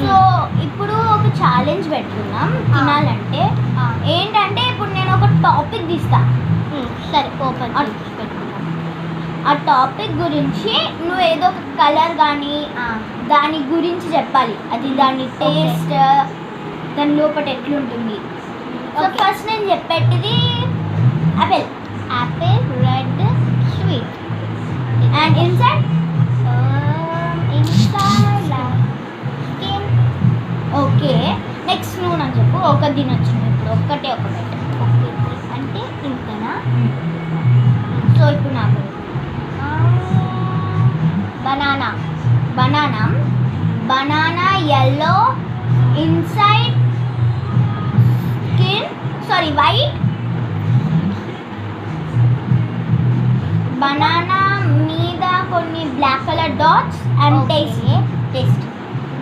So ఇప్పుడు ఒక challenge పెట్టుకున్నాం తినాలంటే. ఏంటంటే ఇప్పుడు నేను ఒక టాపిక్ తీస్తా. సరే ఓపెన్ పెట్టుకున్నాం. ఆ టాపిక్ గురించి నువ్వు ఏదో ఒక కలర్ కానీ దాని గురించి చెప్పాలి. అది దాని టేస్ట్, దాని లోపల ఎట్లుంటుంది. సో ఫస్ట్ నేను చెప్పేటిది apple. Red sweet and inside skin. Okay, next నువ్వు నాకు చెప్పు. ఒక తినొచ్చు ఇప్పుడు ఒకటే ఒకటి. ఓకే అంటే ఇంతనా? సో ఇప్పుడు నాకు banana. Banana yellow, inside skin, sorry white. Banana మీద కొన్ని black colour dots and taste.